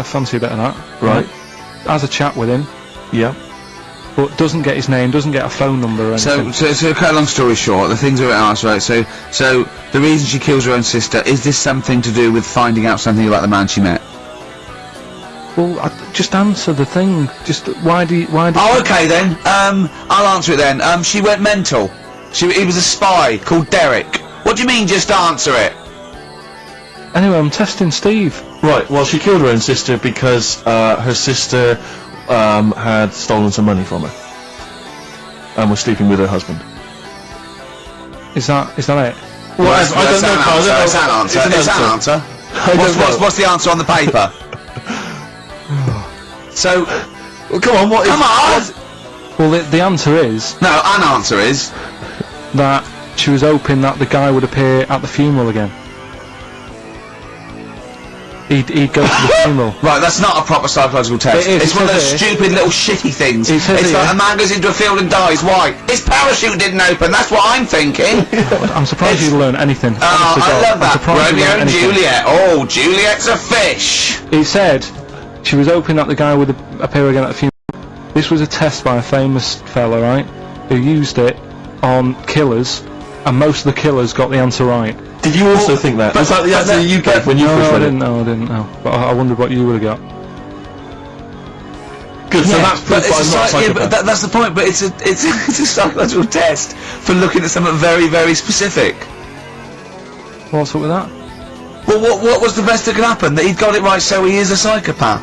I fancy a bit of that. Right. Has a chat with him, Yeah. but doesn't get his name, doesn't get a phone number or anything. So to cut a long story short, the things are asked, right? So the reason she kills her own sister, is this something to do with finding out something about the man she met? Well, just answer the thing. Just why do? Oh, okay then. I'll answer it then. She went mental. He was a spy called Derek. What do you mean? Just answer it. Anyway, I'm testing Steve. Right, well, she killed her own sister because her sister had stolen some money from her and was sleeping with her husband. Is that it? Well, I don't know, Carl. It's an answer. It's an answer. What's the answer on the paper? So, Well, come on, what is... come on! Well, the answer is No, an answer is... that she was hoping that the guy would appear at the funeral again. He'd go to the funeral. Right, that's not a proper psychological test. It is, It's one of those it is. stupid little shitty things. It says It's it, like yeah. a man goes into a field and dies. Why? His parachute didn't open, that's what I'm thinking. I'm surprised you learned anything. Oh, Honest to I God, love I'm that. surprised you Romeo learned and anything. Juliet. Oh, Juliet's a fish. It said she was hoping that the guy would appear again at the funeral. This was a test by a famous fella, right, who used it on killers, and most of the killers got the answer right. Did you also think that? Was that the answer you gave when you No, first I read it? didn't know. But I wondered what you would have got. Good, so that's but proof I'm not a yeah, psychopath. but that's the point. But it's a psychological test for looking at something very, very specific. What's up with that? Well, what was the best that could happen? That he'd got it right, so he is a psychopath.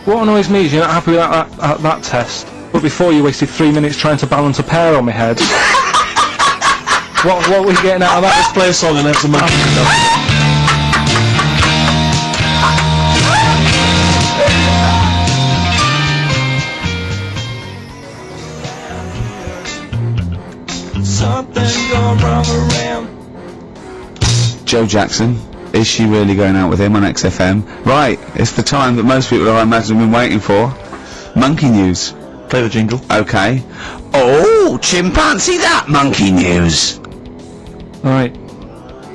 What annoys me is you're not happy with that test, but before you wasted 3 minutes trying to balance a pear on my head. What were you getting out of that? Let's play a song and have some monkey stuff. Joe Jackson, is she really going out with him on XFM? Right, it's the time that most people, I imagine, have been waiting for. Monkey news. Play the jingle. Okay. Oh, chimpanzee that monkey news. Right.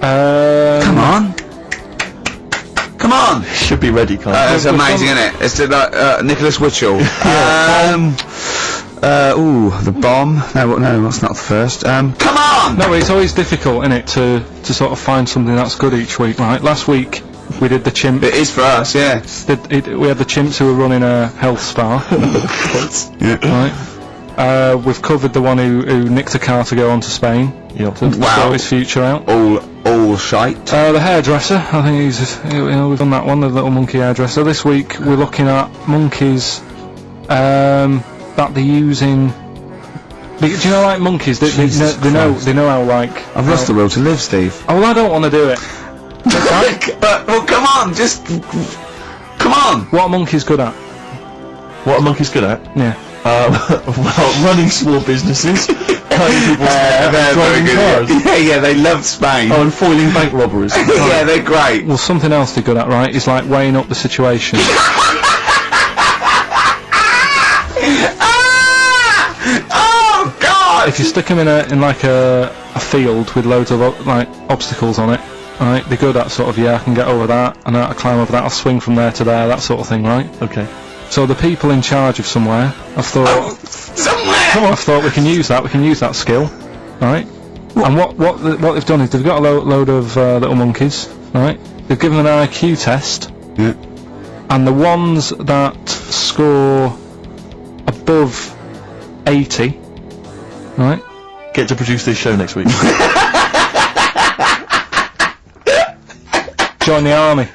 Come on. Come on. Should be ready, Carl. That's amazing, isn't it? It's Nicholas Witchell. Ooh, the bomb. No, that's not the first. Come on! No, it's always difficult, isn't it, to sort of find something that's good each week, right? Last week we did the chimp. It is for us, yeah. We had the chimps who were running a health spa. Yeah. Right. We've covered the one who nicked a car to go on to Spain. Yep. To sort his future out. All shite. The hairdresser, I think we've done that one, the little monkey hairdresser. This week we're looking at monkeys that they're using. Do you know, like monkeys? They know how, like. I've lost the will to live, Steve. Oh, well, I don't want to do it. Well, come on, just come on. What are monkeys good at? What a monkey's good at? Yeah. Well, running small businesses, cutting people's hair, They're very driving good. cars. Yeah, they love Spain. Oh, and foiling bank robberies. Yeah, they're great. Well, something else they're good at, right, is like weighing up the situation. Oh God! If you stick them in like a field with loads of like obstacles on it, right, they're good at sort of, yeah, I can get over that, and I climb over that, I'll swing from there to there, that sort of thing, right? Okay. So the people in charge of somewhere, I've thought, we can use that skill, right? And what they've done is they've got a load of little monkeys, right? They've given them an IQ test, Yeah. and the ones that score above 80, right? Get to produce this show next week. Join the army.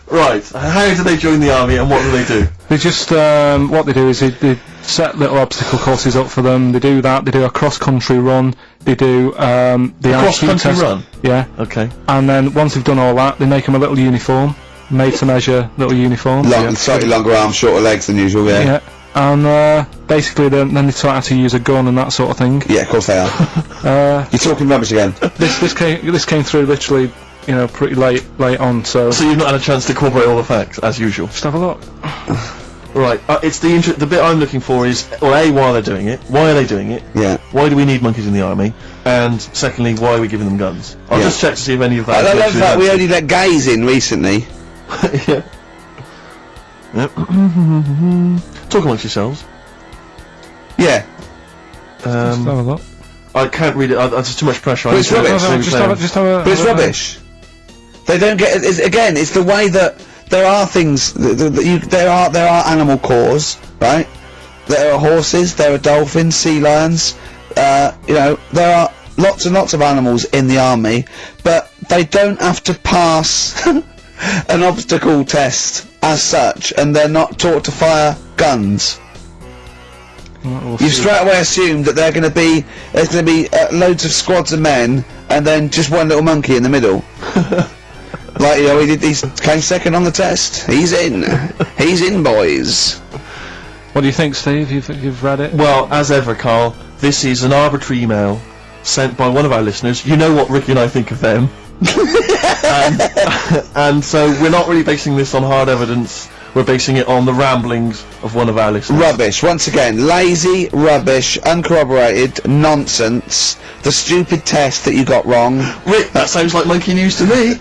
Right, how do they join the army and what do they do? They just, what they do is they set little obstacle courses up for them, they do that, they do a cross-country run, they do the IQ test. run? Yeah. Okay. And then once they've done all that, they make them a little uniform, made to measure little uniform. Slightly longer arms, shorter legs than usual, yeah. Yeah. And basically then they taught how to use a gun and that sort of thing. Yeah, of course they are. You're talking rubbish again. This came through literally, you know, pretty late on, so So you've not had a chance to incorporate all the facts, as usual? just have a look. Right, it's the bit I'm looking for is, well, A, why they're doing it, why are they doing it, Yeah. why do we need monkeys in the army, and secondly, why are we giving them guns? I'll just check to see if any of that I is love actually that we answered. only let gays in recently. Yeah. Yep. Talk amongst yourselves. Yeah. Just have a look. I can't read it, there's too much pressure. But it's rubbish. Just have a But it's rubbish. They don't get. It's the way that there are things. There are animal cores, right? There are horses. There are dolphins, sea lions. There are lots and lots of animals in the army, but they don't have to pass an obstacle test as such, and they're not taught to fire guns. You've straight away assumed that there's going to be loads of squads of men, and then just one little monkey in the middle. Like, he came second on the test. He's in, boys. What do you think, Steve? You've read it? Well, as ever, Carl, this is an arbitrary email sent by one of our listeners. You know what Ricky and I think of them. and so we're not really basing this on hard evidence. We're basing it on the ramblings of one of our listeners. Rubbish. Once again, lazy, rubbish, uncorroborated, nonsense. The stupid test that you got wrong. Rick, that sounds like monkey news to me.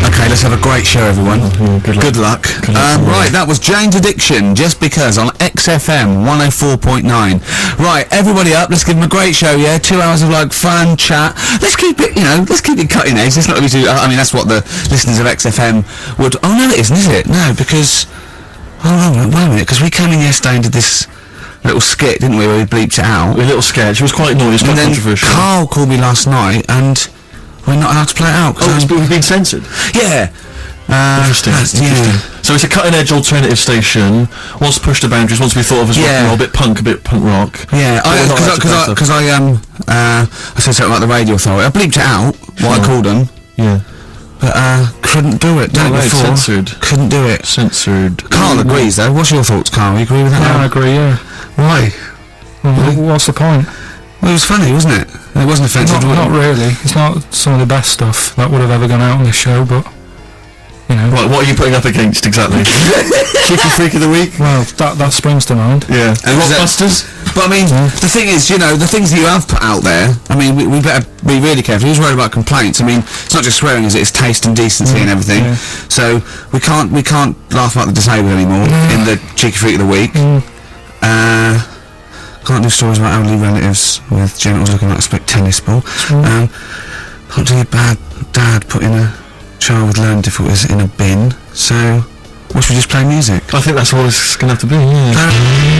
Okay, let's have a great show, everyone. Good luck. Right, that was Jane's Addiction, Just Because, on XFM 104.9. Right, everybody up, let's give them a great show, yeah? 2 hours of, fun chat. Let's keep it, let's keep it cutting edge. Let's not be too... I mean, that's what the listeners of XFM would... Oh, no, it isn't, is it? No, because... Oh, wait a minute, because we came in yesterday and did this little skit, didn't we, where we bleeped it out. A little sketch. It was quite annoying, it was quite controversial. Carl called me last night, and... we're not allowed to play it out. We've been censored? Yeah. Interesting. So it's a cutting-edge alternative station. Wants to push the boundaries. Wants to be thought of as rock and roll, a bit punk rock. Yeah, because I said something about the radio authority. I bleeped it out. What I called them. Yeah. But couldn't do it. Done it before. Censored. Couldn't do it. Censored. Carl agrees though. What's your thoughts, Carl? You agree with that? Yeah, I agree. Yeah. Why? Well, what's the point? Well, it was funny, wasn't it? It wasn't offensive. Not really. It's not some of the best stuff that would have ever gone out on this show, but Right, what are you putting up against exactly? Cheeky Freak of the Week? Well, that springs to mind. Yeah. And Rockbusters? But I mean, the thing is, the things that you have put out there, I mean, we better be really careful. Who's worried about complaints? I mean, it's not just swearing, is it? It's taste and decency and everything. Yeah. So we can't laugh about the disabled anymore in the Cheeky Freak of the Week. Can't do stories about elderly relatives with genitals looking like a split tennis ball. Can't do a bad dad putting a child with learning difficulties in a bin. So, what should we just play music? I think that's all it's going to have to be, yeah.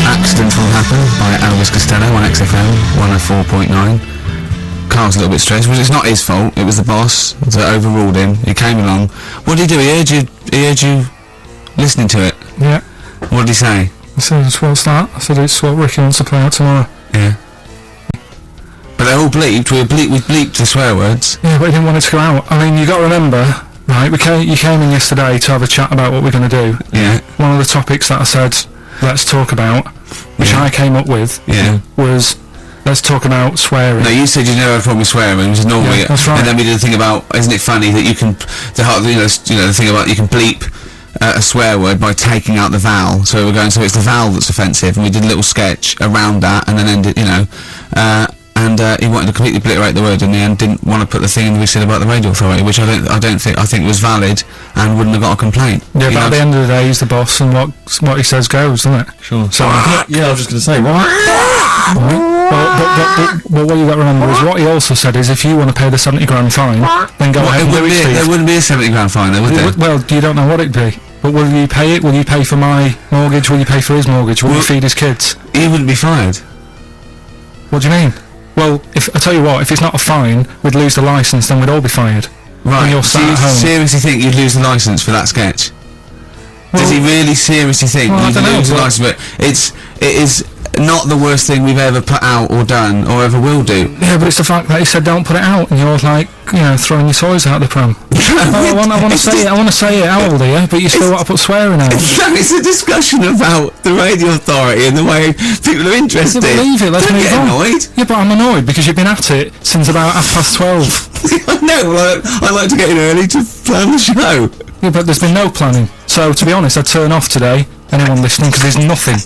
Accident Will Happen by Elvis Costello on XFM 104.9. Carl's a little bit stressed, but it's not his fault. It was the boss that overruled him. He came along. What did he do? He heard you listening to it. Yeah. What did he say? I said, what's that? I said, it's what Ricky wants to play out tomorrow. Yeah. But they're all bleeped. We bleeped the swear words. Yeah, but he didn't want it to go out. I mean, you got to remember, right, you came in yesterday to have a chat about what we're going to do. Yeah. One of the topics that I said, let's talk about, which I came up with, was, let's talk about swearing. No, you said you never had a problem with swearing, which is normally... Yeah, that's right. And then we did the thing about, isn't it funny that you can... the thing about you can bleep a swear word by taking out the vowel. So we were going, so it's the vowel that's offensive, and we did a little sketch around that, and then ended, and he wanted to completely obliterate the word in the end, didn't want to put the thing in we said about the radio authority, which I think was valid and wouldn't have got a complint. Yeah, but at the end of the day, he's the boss, and what he says goes, doesn't it? Sure. So, yeah, I was just going to say, But what you got to remember is what he also said is if you want to pay the 70 grand fine, then go ahead and do it, Steve. There wouldn't be a 70 grand fine though, would there? Well, you don't know what it'd be. But will you pay it? Will you pay for my mortgage? Will you pay for his mortgage? Will you feed his kids? He wouldn't be fired. What do you mean? Well, I tell you what, if it's not a fine, we'd lose the licence, then we'd all be fired. Right. When you're Do sat you at home. seriously think you'd lose the licence for that sketch? Well, does he really seriously think you'd lose the licence? But it is not the worst thing we've ever put out or done or ever will do. Yeah, but it's the fact that he said don't put it out, and you're like, throwing your toys out the pram. I want to say it. How old are you? But you still want to put swearing out. It's a discussion about the radio authority and the way people are interested. Believe it. Let's Don't move get on. annoyed. Yeah, but I'm annoyed because you've been at it since about 12:30. No, I like to get in early to plan the show. Yeah, but there's been no planning. So, to be honest, I'd turn off today, anyone listening, because there's nothing.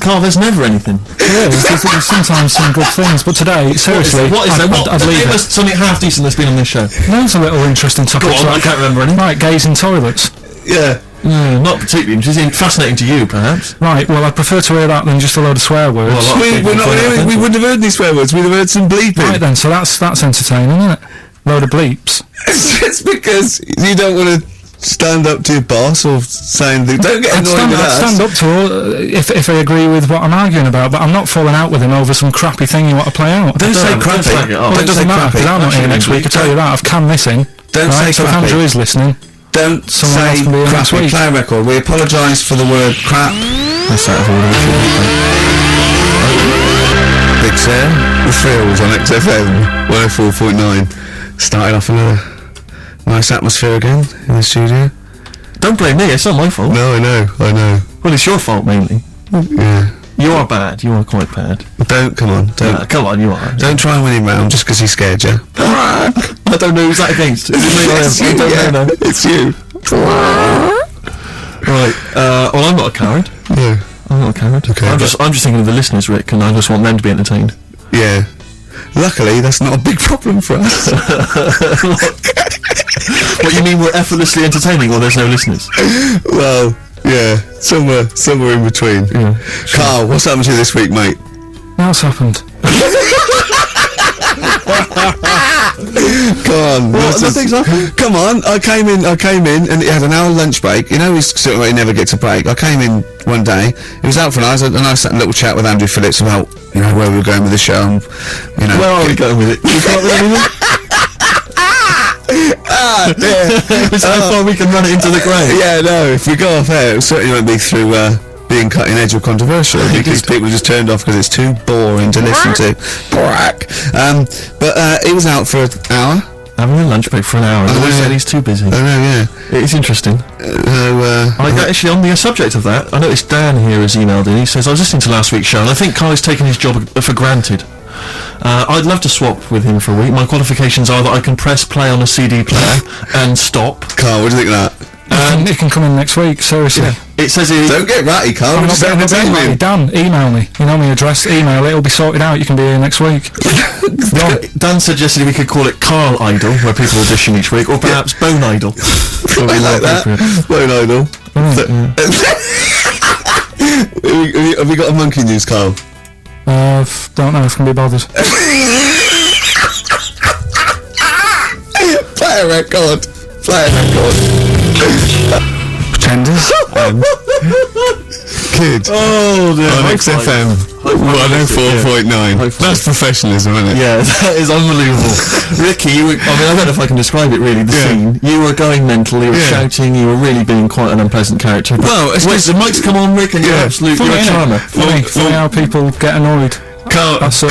Carl, there's never anything. Yeah, there's sometimes some good things, but today, seriously, What is there? I'd leave Give it. us something half decent that's been on this show. There's a little interesting topic. Go on, I can't remember any. Right, gays in toilets. Yeah. Not particularly interesting. Fascinating to you, perhaps. Right, well, I'd prefer to hear that than just a load of swear words. Well, We wouldn't have heard any swear words. We'd have heard some bleeping. Right then, so that's entertaining, isn't it? Load of bleeps. It's because you don't want to stand up to your boss or saying things. Don't get annoyed with us. I'd stand up to her if I agree with what I'm arguing about, but I'm not falling out with him over some crappy thing you want to play out. Don't say crappy. Well, it doesn't matter, because I'm not here next week, I tell you that. I've canned this in. Don't say so if crappy. Andrew is listening, Don't someone else say can be here next crappy. week. Play a record. We apologise for the word crap. That's out of order. Big Sam, the Thrills on XFM 104.9. Started off in a nice atmosphere again in the studio. Don't blame me, it's not my fault. No, I know. Well, it's your fault, mainly. Yeah. You are bad. You are quite bad. Come on. Come on, you are. Don't try and win him round just because he scared you. I don't know who's that against. Is it me? It's you, I don't know. It's you. Right. Well, I'm not a coward. No. I'm not a coward. Okay, I'm just thinking of the listeners, Rick, and I just want them to be entertained. Yeah. Luckily, that's not a big problem for us. What, you mean we're effortlessly entertaining, or there's no listeners? Well, yeah, somewhere in between. Yeah. Carl, what's happened to you this week, mate? What's happened? Come on. Nothing's happened. Come on, I came in, and he had an hour lunch break. You know, he's sort of like, he never gets a break. I came in one day, he was out for a nice little chat with Andrew Phillips about, you know, where we were going with the show, and, you know. Where are we going with it? You come up with anything? It's how far we can run it into the grave. Yeah, no, if we go off air, it certainly won't be through being cutting edge or controversial, because people just turned off because it's too boring to listen to. But he was out for an hour. Having a lunch break for an hour. And said he's too busy. I know, yeah. It's interesting. Actually, on the subject of that, I noticed Dan here has emailed in. He says, I was listening to last week's show, and I think Kylie's taken his job for granted. I'd love to swap with him for a week. My qualifications are that I can press play on a CD player and stop. Carl, what do you think of that? It can come in next week, seriously. Yeah. It says here... Don't get ratty, Carl. I'm not getting ratty. Dan, email me. You know my address. Email it. It'll be sorted out. You can be here next week. Dan suggested we could call it Carl Idol, where people audition each week, or perhaps Bone Idol. I like that. Bone Idol. Have we got a monkey news, Carl? Don't know if I can be bothered. Play a record. Pretenders. Kid. Oh, dear. On XFM 104.9. That's professionalism, isn't it? Yeah, that is unbelievable. Ricky, I don't know if I can describe it really, the scene. You were going mental, you were shouting, you were really being quite an unpleasant character. Well, it's the mic's come on, Rick, and you're a charmer. Funny how people get annoyed. Carl said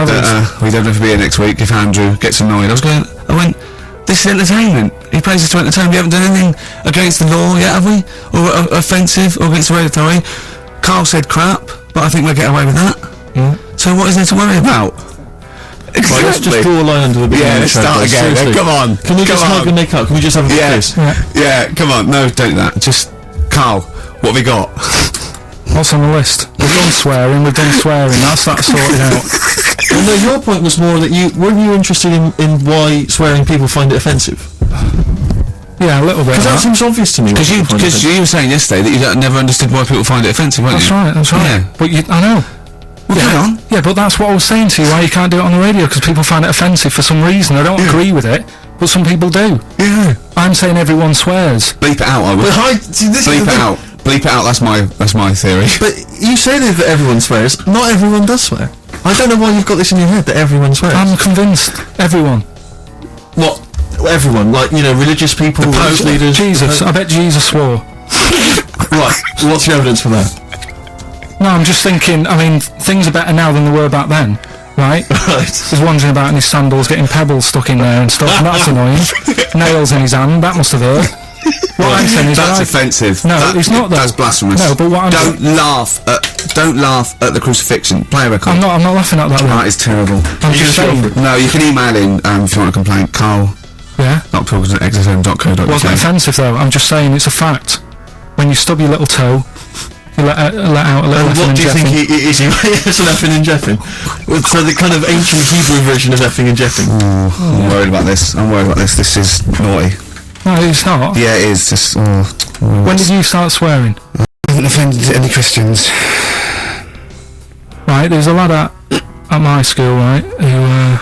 that we don't have to be here next week if Andrew gets annoyed. I went, this is entertainment. He plays us to entertain. We haven't done anything against the law yet, have we? Or offensive, or against the radio authority. Carl said crap, but I think we'll get away with that. Yeah. So what is there to worry about? Exactly. Right, let's just draw a line under the beginning. Yeah, let's start again. Come on. Can we just hug and make up? Can we just have a kiss? Yeah, come on. No, don't do that. Just, Carl, what have we got? What's on the list? We've done swearing, that's that sorted out. Well, no, your point was more that weren't you interested in why swearing people find it offensive? Yeah, a little bit. Because that seems obvious to me. Because you were saying yesterday that you never understood why people find it offensive, weren't you? That's right. Yeah. But I know. Well, carry on. Yeah, but that's what I was saying to you, why you can't do it on the radio, because people find it offensive for some reason. I don't agree with it, but some people do. Yeah. I'm saying everyone swears. Bleep it out, I would. Bleep it out. Bleep it out, that's my theory. But you say that everyone swears. Not everyone does swear. I don't know why you've got this in your head that everyone swears. I'm convinced. Everyone. What? Everyone? Like, religious people, religious leaders? Jesus. I bet Jesus swore. Right. What's the evidence for that? No, I'm just thinking, things are better now than they were back then. Right? He's wandering about in his sandals, getting pebbles stuck in there and stuff, and that's annoying. Nails in his hand, that must have hurt. What I'm saying is that's offensive. No, it's not that. That's blasphemous. No, but what I'm Don't laugh at don't laugh at the crucifixion. Play a record. I'm not laughing at that. That is terrible. I'm just saying. No, you can email in if you want a complaint. Carl. Yeah. .talkers@exosome.co.uk. Wasn't offensive though. I'm just saying it's a fact. When you stub your little toe, you let out a little And effing what do you and think jeffing. he is? It's an effing and jeffing. So the kind of ancient Hebrew version of effing and jeffing. I'm worried about this. This is naughty. No, it's not. Yeah, it is. Just. When did you start swearing? I haven't offended any Christians. Right, there's a lad at my school, right, who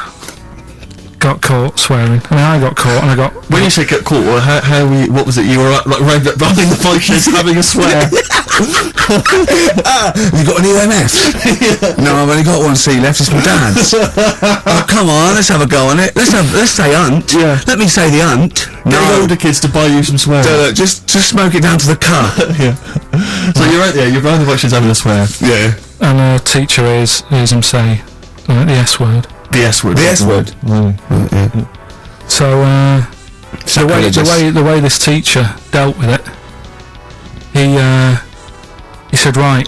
got caught swearing. I mean, I got caught and I got... When you say get caught, what was it? You were like right behind the bike sheds having a swear. You got an EMF? No, I've only got one C left. It's my dad's. Oh, come on, let's have a go on it. Let's say hunt. Yeah. Let me say the hunt. Get older kids to buy you some swearing. So, just smoke it down to the car. Yeah. So you're right there. You're behind the bike sheds having a swear. Yeah. And a teacher hears him say the S word. The S word. The S word. So the way this teacher dealt with it, he said, right,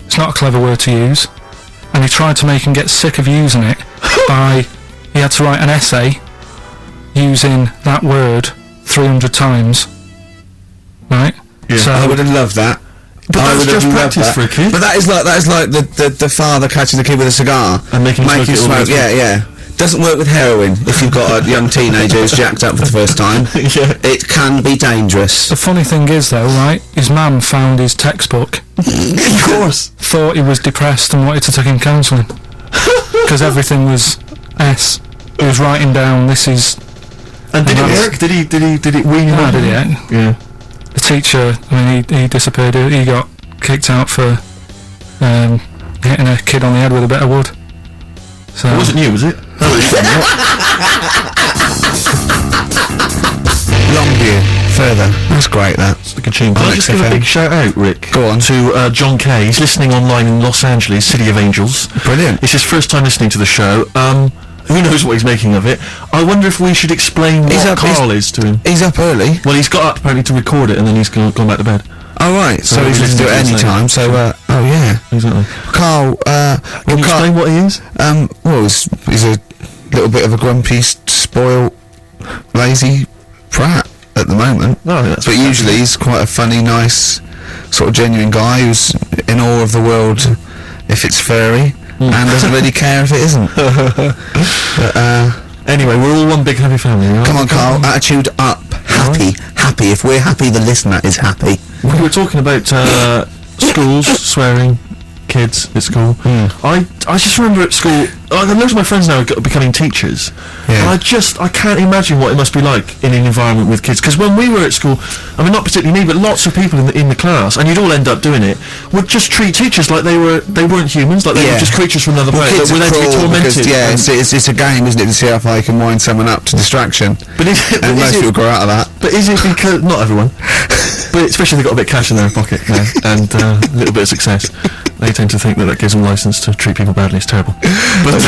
it's not a clever word to use, and he tried to make him get sick of using it by he had to write an essay using that word 300 times. Right? Yeah. So I would have loved that. But that's just practice for a kid. But that is like the father catching the kid with a cigar And making him smoke it. Yeah. Doesn't work with heroin if you've got a young teenager who's jacked up for the first time. Yeah. It can be dangerous. the funny thing is though, right, his mum found his textbook, Of course. thought he was depressed and wanted to take him counselling because everything was S. He was writing down this is... And did it Nice. work? Did it wean him No, out? did it? Yeah. The teacher, I mean, he disappeared. He got kicked out for hitting a kid on the head with a bit of wood. So It wasn't you, was it? Longview, further. That's great, that. Like a tune. Can I just give a XFM. big shout out, Rick? Go on. To John Kay. He's listening online in Los Angeles, City of Angels. Brilliant. It's his first time listening to the show. Who knows what he's making of it? I wonder if we should explain what Carl is to him. He's up early. Well, he's got up apparently to record it, and then he's gone back to bed. Oh, right. So he's he's listening to it listening any to it time. So, oh, yeah. Exactly. Carl, Can you Carl, explain what he is? well, he's a little bit of a grumpy, spoiled, lazy prat at the moment. No, that's But usually he's quite a funny, nice, sort of genuine guy who's in awe of the world if it's furry and doesn't really care if it isn't. But, Anyway, we're all one big happy family, right? come on, Carl, attitude up. Happy. If we're happy, the listener is happy. We were talking about schools, swearing, kids at school. I just remember at school, most of my friends now are becoming teachers, Yeah. and I can't imagine what it must be like in an environment with kids. Because when we were at school, I mean, not particularly me, but lots of people in the class, and you'd all end up doing it, would just treat teachers like they weren't humans, like they were just creatures from another planet, Kids that were are there to be cruel tormented. because, yeah, and- it's a game, isn't it, to see how far you can wind someone up to distraction. But is it, And most people grow out of that. But is it because not everyone, but especially if they've got a bit of cash in their pocket now and a little bit of success, they tend to think that gives them license to treat people badly. It's terrible. But